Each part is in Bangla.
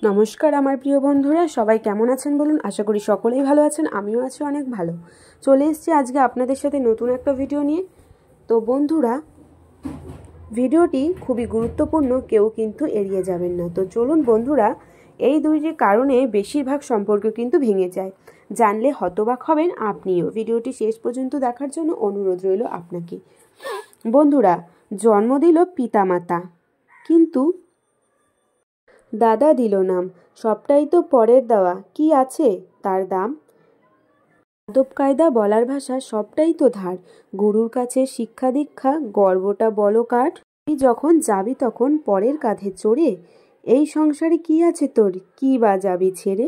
নমস্কার আমার প্রিয় বন্ধুরা, সবাই কেমন আছেন বলুন। আশা করি সকলেই ভালো আছেন, আমিও আছি অনেক ভালো। চলে এসেছি আজকে আপনাদের সাথে নতুন একটা ভিডিও নিয়ে। তো বন্ধুরা, ভিডিওটি খুবই গুরুত্বপূর্ণ, কেউ কিন্তু এড়িয়ে যাবেন না। তো চলুন বন্ধুরা, এই দুইটি কারণে বেশিরভাগ সম্পর্ক কিন্তু ভেঙে যায়। জানলে হতবাক হবেন আপনিও। ভিডিওটি শেষ পর্যন্ত দেখার জন্য অনুরোধ রইল আপনাকে। বন্ধুরা, জন্ম দিল পিতামাতা, কিন্তু দাদা দিল নাম। সবটাই তো পরের দেওয়া, কি আছে তার দাম? আদব কায়দা বলার ভাষা সবটাই তো ধার। গুরুর কাছে শিক্ষা দীক্ষা, গর্বটা বলো কার? তুই যখন যাবি তখন পরের কাঁধে চড়ে, এই সংসারে কি আছে তোর, কি বা যাবি ছেড়ে?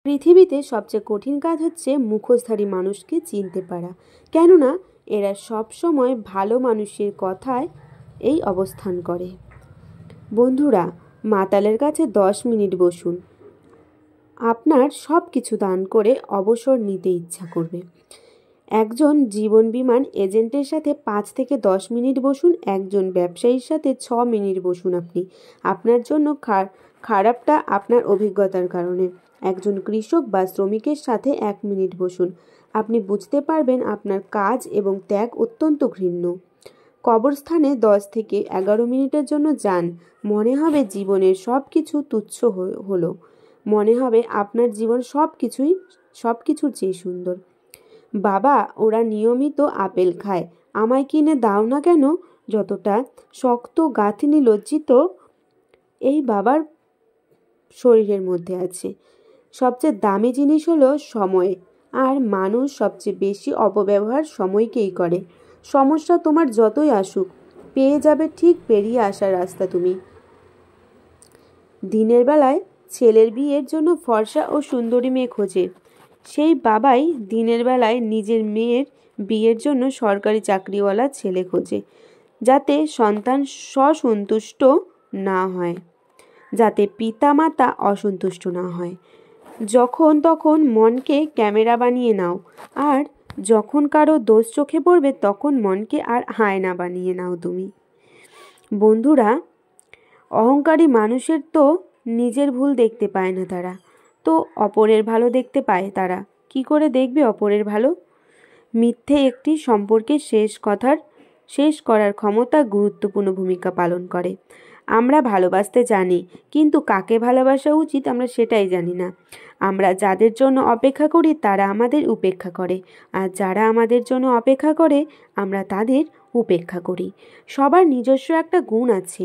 পৃথিবীতে সবচেয়ে কঠিন কাজ হচ্ছে মুখোশধারী মানুষকে চিনতে পারা, কেননা এরা সব সময় ভালো মানুষের কথায় এই অবস্থান করে। বন্ধুরা, মাতালের কাছে 10 মিনিট বসুন, আপনার সব কিছু দান করে অবসর নিতে ইচ্ছা করবে। একজন জীবন বিমান এজেন্টের সাথে 5 থেকে 10 মিনিট বসুন, একজন ব্যবসায়ীর সাথে 6 মিনিট বসুন আপনি। আপনার জন্য খারাপটা আপনার অভিজ্ঞতার কারণে। একজন কৃষক বা শ্রমিকের সাথে 1 মিনিট বসুন, আপনি বুঝতে পারবেন আপনার কাজ এবং ত্যাগ অত্যন্ত ঘৃণ্য। কবরস্থানে 10 থেকে 11 মিনিটের জন্য যান, মনে হবে জীবনের সব কিছু তুচ্ছ হলো। মনে হবে আপনার জীবন সব কিছুর চেয়ে সুন্দর। বাবা, ওরা নিয়মিত আপেল খায়, আমায় কিনে দাও না কেন? যতটা শক্ত গাঁথনি লজ্জিত এই বাবার শরীরের মধ্যে আছে। সবচেয়ে দামি জিনিস হলো সময়, আর মানুষ সবচেয়ে বেশি অপব্যবহার সময়কেই করে। সমস্যা তোমার যতই আসুক, পেয়ে যাবে ঠিক পেরিয়ে আসার রাস্তা তুমি। দিনের বেলায় ছেলের বিয়ের জন্য ফর্সা ও সুন্দরী মেয়ে খোঁজে, সেই বাবাই দিনের বেলায় নিজের মেয়ের বিয়ের জন্য সরকারি চাকরিওয়ালা ছেলে খোঁজে, যাতে সন্তান সন্তুষ্ট না হয়, যাতে পিতামাতা অসন্তুষ্ট না হয়। যখন তখন মনকে ক্যামেরা বানিয়ে নাও, আর যখন কারো দোষ চোখে পড়বে তখন মনকে আর আয়না বানিয়ে নাও তুমি। বন্ধুরা, অহংকারী মানুষের তো নিজের ভুল দেখতে পায় না তারা, তো অপরের ভালো দেখতে পায় তারা। কি করে দেখবে অপরের ভালো? মিথ্যে একটি সম্পর্কে শেষ করার ক্ষমতা গুরুত্বপূর্ণ ভূমিকা পালন করে। আমরা ভালোবাসতে জানি, কিন্তু কাকে ভালোবাসা উচিত আমরা সেটাই জানি না। আমরা যাদের জন্য অপেক্ষা করি তারা আমাদের উপেক্ষা করে, আর যারা আমাদের জন্য অপেক্ষা করে আমরা তাদের উপেক্ষা করি। সবার নিজস্ব একটা গুণ আছে,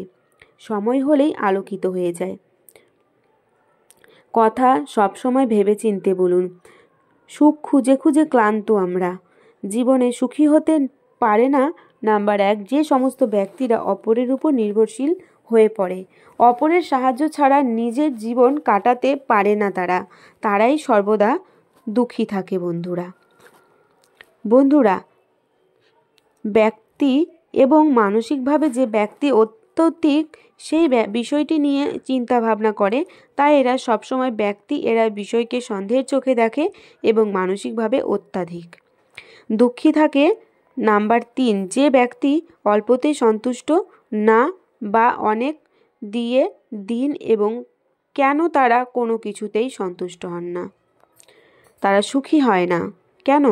সময় হলেই আলোকিত হয়ে যায়। কথা সবসময় ভেবেচিন্তে বলুন। সুখ খুঁজে খুঁজে ক্লান্ত আমরা। জীবনে সুখী হতে পারে না নাম্বার 1, যে সমস্ত ব্যক্তিরা অপরের উপর নির্ভরশীল হয়ে পড়ে। অপরের সাহায্য ছাড়া নিজের জীবন কাটাতে পারে না তারাই সর্বদা দুঃখী থাকে। বন্ধুরা, ব্যক্তি এবং মানসিকভাবে যে ব্যক্তি অত্যধিক সেই বিষয়টি নিয়ে চিন্তা ভাবনা করে, তাই এরা সবসময় এরা বিষয়কে সন্দেহের চোখে দেখে এবং মানসিকভাবে অত্যাধিক দুঃখী থাকে। নাম্বার 3, যে ব্যক্তি অল্পতে সন্তুষ্ট না বা অনেক দিয়ে দিন এবং কেন তারা কোনো কিছুতেই সন্তুষ্ট হন না, তারা সুখী হয় না কেন?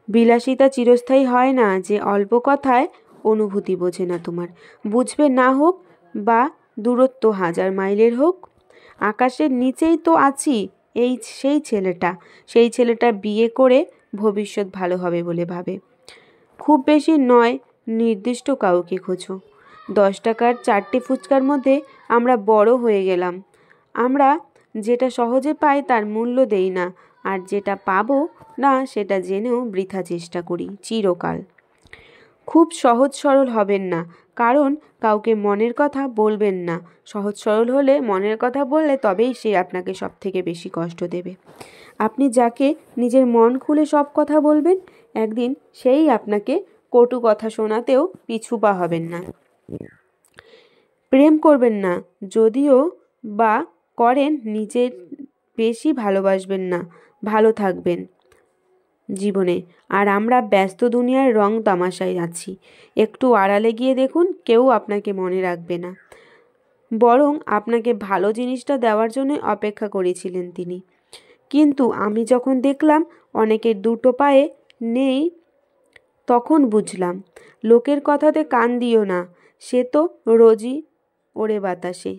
বিলাসিতা চিরস্থায়ী হয় না, যে অল্প কথায় অনুভূতি বোঝে না তোমার। বুঝবে না হোক বা দূরত্ব 1000 মাইলের হোক, আকাশের নিচেই তো আছি। সেই ছেলেটা বিয়ে করে ভবিষ্যৎ ভালো হবে বলে ভাবে। খুব বেশি নয়, নির্দিষ্ট কাউকে খোঁজো। 10 টাকার 4টি ফুচকার মধ্যে আমরা বড় হয়ে গেলাম। আমরা যেটা সহজে পাই তার মূল্য দেই না, আর যেটা পাবো না সেটা জেনেও বৃথা চেষ্টা করি চিরকাল। খুব সহজ সরল হবেন না, কারণ কাউকে মনের কথা বলবেন না। সহজ সরল হলে, মনের কথা বললে, তবেই সে আপনাকে সব থেকে বেশি কষ্ট দেবে। আপনি যাকে নিজের মন খুলে সব কথা বলবেন, একদিন সেই আপনাকে কটু কথা শোনাতেও পিছু পা হবেন না। প্রেম করবেন না, যদিও বা করেন নিজের বেশি ভালোবাসবেন না, ভালো থাকবেন জীবনে। আর আমরা ব্যস্ত দুনিয়ার রং তামাশায় আছি, একটু আড়ালে গিয়ে দেখুন, কেউ আপনাকে মনে রাখবে না। বরং আপনাকে ভালো জিনিসটা দেওয়ার জন্য অপেক্ষা করেছিলেন তিনি। কিন্তু আমি যখন দেখলাম অনেকের দুটো পায়ে নেই, তখন বুঝলাম লোকের কথাতে কান দিও না, সে তো রোজই ওড়ে বাতাসে।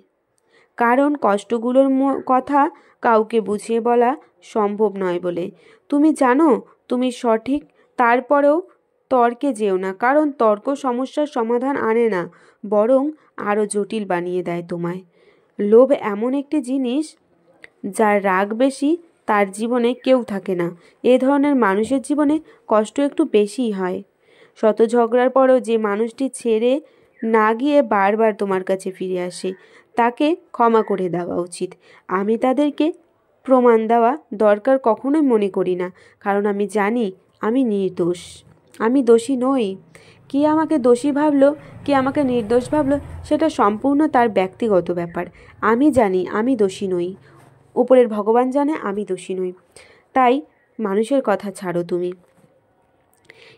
কারণ কষ্টগুলোর কথা কাউকে বুঝিয়ে বলা সম্ভব নয় বলে। তুমি জানো তুমি সঠিক, তারপরেও তর্কে যেও না, কারণ তর্ক সমস্যার সমাধান আনে না, বরং আরও জটিল বানিয়ে দেয় তোমায়। লোভ এমন একটি জিনিস, যার রাগ বেশি তার জীবনে কেউ থাকে না। এ ধরনের মানুষের জীবনে কষ্ট একটু বেশিই হয়। শত ঝগড়ার পরেও যে মানুষটি ছেড়ে না গিয়ে বারবার তোমার কাছে ফিরে আসে, তাকে ক্ষমা করে দেওয়া উচিত। আমি তাদেরকে প্রমাণ দেওয়া দরকার কখনোই মনে করি না, কারণ আমি জানি আমি নির্দোষ, আমি দোষী নই। কে আমাকে দোষী ভাবলো, কে আমাকে নির্দোষ ভাবলো, সেটা সম্পূর্ণ তার ব্যক্তিগত ব্যাপার। আমি জানি আমি দোষী নই, উপরের ভগবান জানে আমি দোষী নই। তাই মানুষের কথা ছাড়ো তুমি।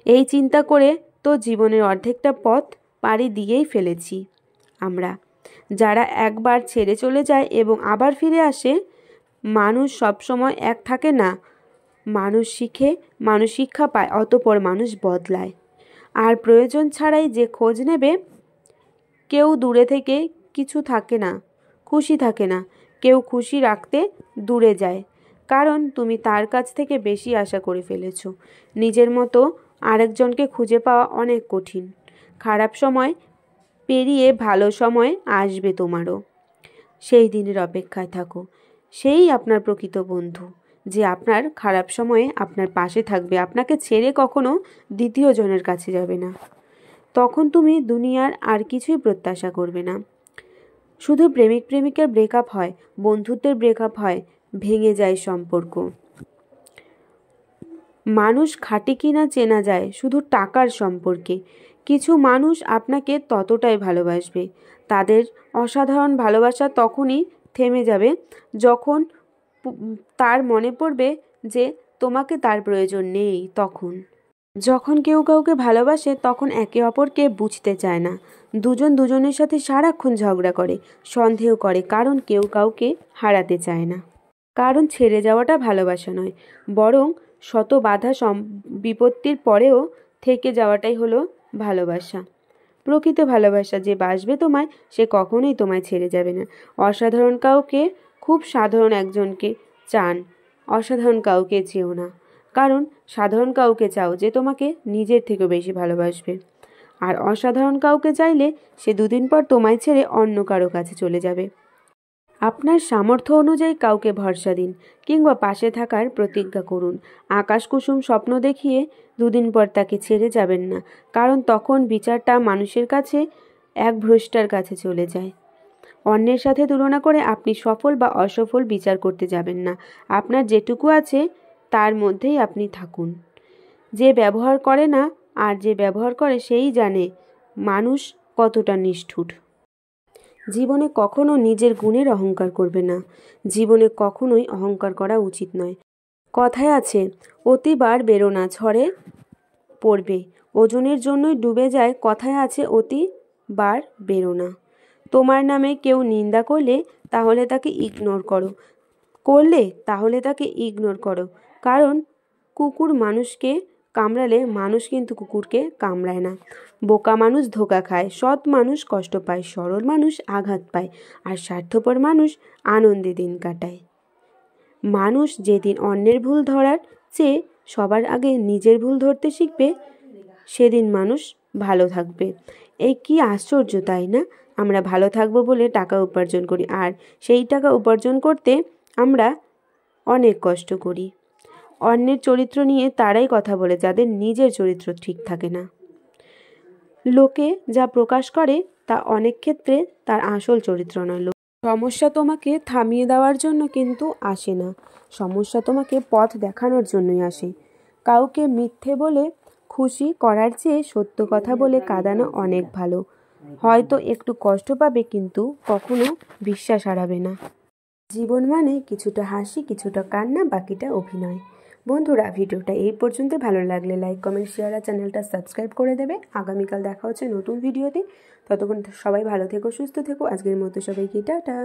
এই চিন্তা করে তো জীবনের অর্ধেকটা পথ পাড়ি দিয়েই ফেলেছি আমরা। যারা একবার ছেড়ে চলে যায় এবং আবার ফিরে আসে, মানুষ সবসময় এক থাকে না। মানুষ শিক্ষা পায়, অতঃপর মানুষ বদলায়। আর প্রয়োজন ছাড়াই যে খোঁজ নেবে, কেউ দূরে থেকে কিছু থাকে না, খুশি থাকে না। কেউ খুশি রাখতে দূরে যায়, কারণ তুমি তার কাছ থেকে বেশি আশা করে ফেলেছো। নিজের মতো আরেকজনকে খুঁজে পাওয়া অনেক কঠিন। খারাপ সময় পেরিয়ে ভালো সময় আসবে তোমারও। সেই দিনের অপেক্ষায় থাকো। সেই আপনার প্রকৃত বন্ধু, যে আপনার খারাপ সময়ে আপনার পাশে থাকবে, আপনাকে ছেড়ে কখনো দ্বিতীয় জনের কাছে যাবে না। তখন তুমি দুনিয়ার আর কিছুই প্রত্যাশা করবে না। শুধু প্রেমিক প্রেমিকার ব্রেকআপ হয়, বন্ধুত্বের ব্রেকআপ হয়, ভেঙে যায় সম্পর্ক। মানুষ খাঁটি কিনা চেনা যায় শুধু টাকার সম্পর্কে। কিছু মানুষ আপনাকে ততটাই ভালোবাসবে, তাদের অসাধারণ ভালোবাসা তখনই থেমে যাবে যখন তার মনে পড়বে যে তোমাকে তার প্রয়োজন নেই। যখন কেউ কাউকে ভালোবাসে তখন একে অপরকে বুঝতে চায় না। দুজন দুজনের সাথে সারাক্ষণ ঝগড়া করে, সন্দেহ করে, কারণ কেউ কাউকে হারাতে চায় না। কারণ ছেড়ে যাওয়াটা ভালোবাসা নয়, বরং শত বাধা বিপত্তির পরেও থেকে যাওয়াটাই হলো ভালোবাসা। প্রকৃত ভালোবাসা যে বাসবে তোমায়, সে কখনোই তোমায় ছেড়ে যাবে না। অসাধারণ কাউকে খুব সাধারণ একজনকে চান, অসাধারণ কাউকে চেও না, কারণ সাধারণ কাউকে চাও যে তোমাকে নিজের থেকেও বেশি ভালোবাসবে। আর অসাধারণ কাউকে চাইলে সে দুদিন পর তোমায় ছেড়ে অন্য কারো কাছে চলে যাবে। আপনার সামর্থ্য অনুযায়ী কাউকে ভরসা দিন, কিংবা পাশে থাকার প্রতিজ্ঞা করুন। আকাশ কুসুম স্বপ্ন দেখিয়ে দুদিন পর তাকে ছেড়ে যাবেন না, কারণ তখন বিচারটা মানুষের কাছে এক ভ্রষ্টার কাছে চলে যায়। অন্যের সাথে তুলনা করে আপনি সফল বা অসফল বিচার করতে যাবেন না। আপনার যেটুকু আছে তার মধ্যেই আপনি থাকুন। যে ব্যবহার করে না আর যে ব্যবহার করে সেই জানে মানুষ কতটা নিষ্ঠুর। জীবনে কখনো নিজের গুণের অহংকার করবে না। জীবনে কখনোই অহংকার করা উচিত নয়। কথায় আছে, অতিবার বেরো না, ঝড়ে পড়বে। ওজনের জন্যই ডুবে যায়। কথায় আছে, অতিবার বেরো না। তোমার নামে কেউ নিন্দা করলে তাহলে তাকে ইগনোর করো, কারণ কুকুর মানুষকে কামড়ালে মানুষ কিন্তু কুকুরকে কামড়ায় না। বোকা মানুষ ধোঁকা খায়, সৎ মানুষ কষ্ট পায়, সরল মানুষ আঘাত পায়, আর স্বার্থপর মানুষ আনন্দে দিন কাটায়। মানুষ যেদিন অন্যের ভুল ধরার চেয়ে সবার আগে নিজের ভুল ধরতে শিখবে, সেদিন মানুষ ভালো থাকবে। এই কি আশ্চর্য, তাই না? আমরা ভালো থাকবো বলে টাকা উপার্জন করি, আর সেই টাকা উপার্জন করতে আমরা অনেক কষ্ট করি। অন্যের চরিত্র নিয়ে তারাই কথা বলে যাদের নিজের চরিত্র ঠিক থাকে না। লোকে যা প্রকাশ করে তা অনেক ক্ষেত্রে তার আসল চরিত্র নয়। সমস্যা তোমাকে থামিয়ে দেওয়ার জন্য কিন্তু আসে না, সমস্যা তোমাকে পথ দেখানোর জন্যই আসে। কাউকে মিথ্যে বলে খুশি করার চেয়ে সত্য কথা বলে কাঁদানো অনেক ভালো। হয়তো একটু কষ্ট পাবে, কিন্তু কখনো বিশ্বাস হারাবে না। জীবন মানে কিছুটা হাসি, কিছুটা কান্না, বাকিটা অভিনয়। বন্ধুরা ভিডিওটা এই পর্যন্ত, ভালো লাগলে লাইক কমেন্ট শেয়ার আর চ্যানেলটা সাবস্ক্রাইব করে দেবে। আগামীকাল দেখা হচ্ছে নতুন ভিডিওতে। ততক্ষণ সবাই ভালো থেকো, সুস্থ থেকো। আজকের মতো সবাইকে টাটা।